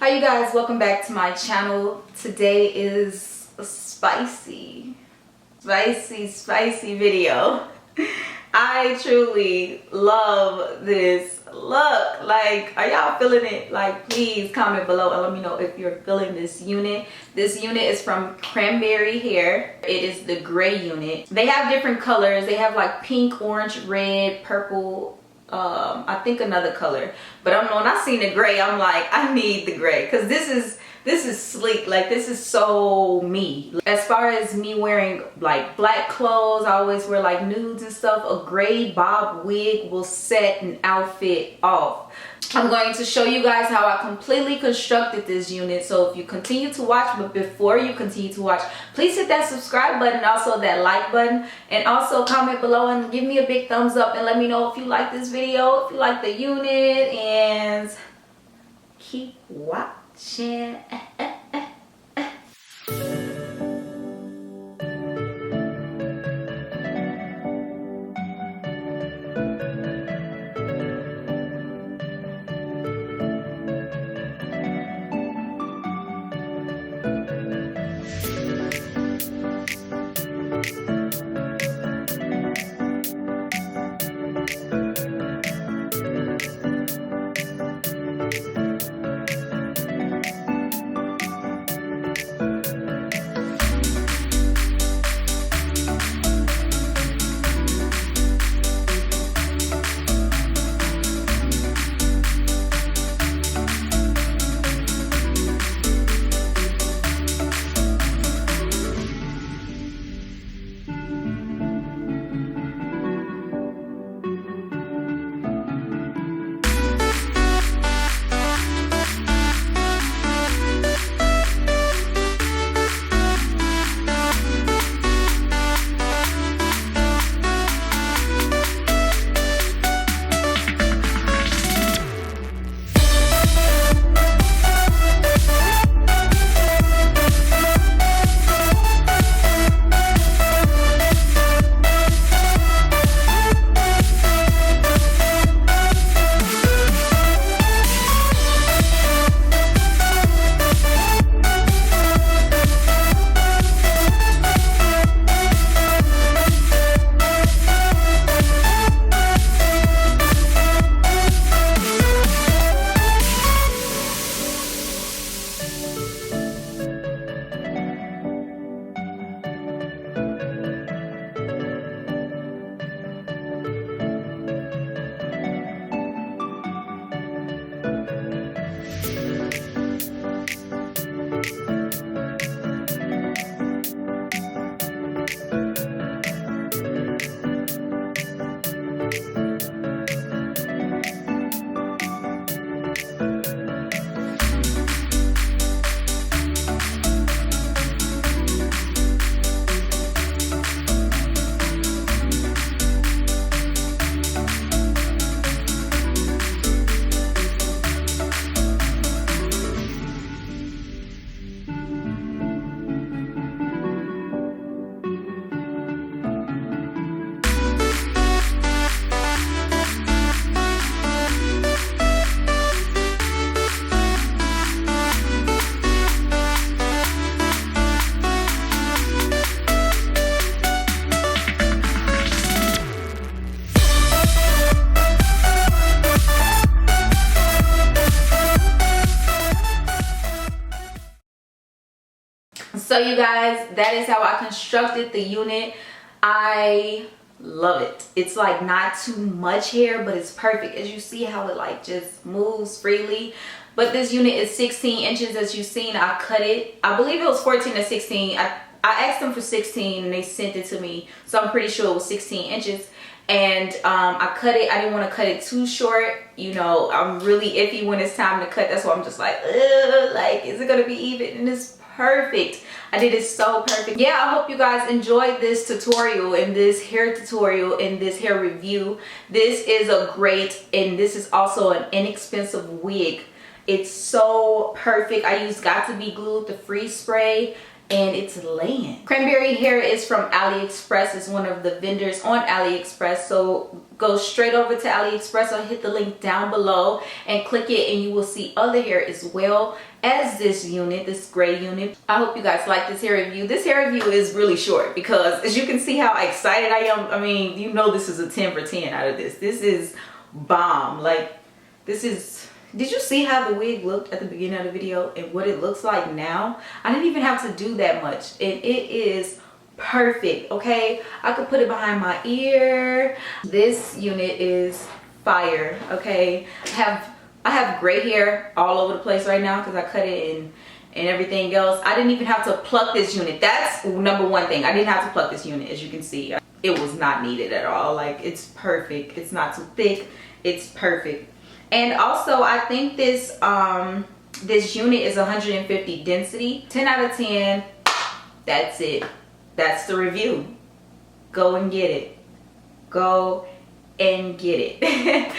Hi you guys, welcome back to my channel. Today is a spicy video. I truly love this look. Like, are y'all feeling it? Like, please comment below and let me know if you're feeling this unit. This unit is from Cranberry Hair. It is the gray unit. They have different colors. They have like pink, orange, red, purple, I think another color, but when I seen the gray, I'm like, I need the gray because this is sleek. Like, this is so me. As far as me wearing like black clothes, I always wear like nudes and stuff. A gray bob wig will set an outfit off. I'm going to show you guys how I completely constructed this unit. So if you continue to watch, but before you continue to watch, please hit that subscribe button, also that like button, and also comment below and give me a big thumbs up and let me know if you like this video, if you like the unit, and keep watching. So you guys, that is how I constructed the unit. I love it. It's like not too much hair, but it's perfect. As you see how it like just moves freely. But this unit is 16 inches. As you've seen, I cut it. I believe it was 14 to 16. I asked them for 16 and they sent it to me, so I'm pretty sure it was 16 inches. And I cut it. I didn't want to cut it too short. You know, I'm really iffy when it's time to cut. That's why I'm just like, ugh, like, is it gonna be even? And it's perfect. I did it so perfect. Yeah, I hope you guys enjoyed this tutorial and this hair tutorial and this hair review. This is a great, and this is also an inexpensive wig. It's so perfect. I used Got to Be Glued, the freeze spray, and it's laying. Cranberry hair is from Aliexpress. It's one of the vendors on Aliexpress. So go straight over to Aliexpress. I'll hit the link down below and click it, and you will see other hair as well as this unit, this gray unit. I hope you guys like this hair review. This hair review is really short because as you can see how excited I am. I mean, you know, this is a 10 for 10 out of this. This is bomb. Like, this is, did you see how the wig looked at the beginning of the video and what it looks like now? I didn't even have to do that much, and it is perfect. Okay, I could put it behind my ear. This unit is fire. Okay, I have gray hair all over the place right now because I cut it and everything else. I didn't even have to pluck this unit. That's number one thing. I didn't have to pluck this unit. As you can see, it was not needed at all. Like, it's perfect. It's not too thick. It's perfect. And also, I think this this unit is 150 density. 10 out of 10. That's it. That's the review. Go and get it. Go and get it.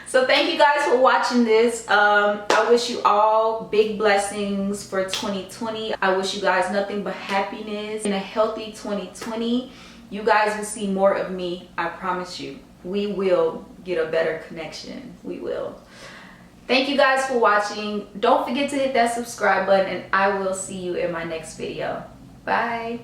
So thank you guys for watching this. I wish you all big blessings for 2020. I wish you guys nothing but happiness and a healthy 2020. You guys will see more of me. I promise you. We will get a better connection. We will. Thank you guys for watching. Don't forget to hit that subscribe button, and I will see you in my next video. Bye.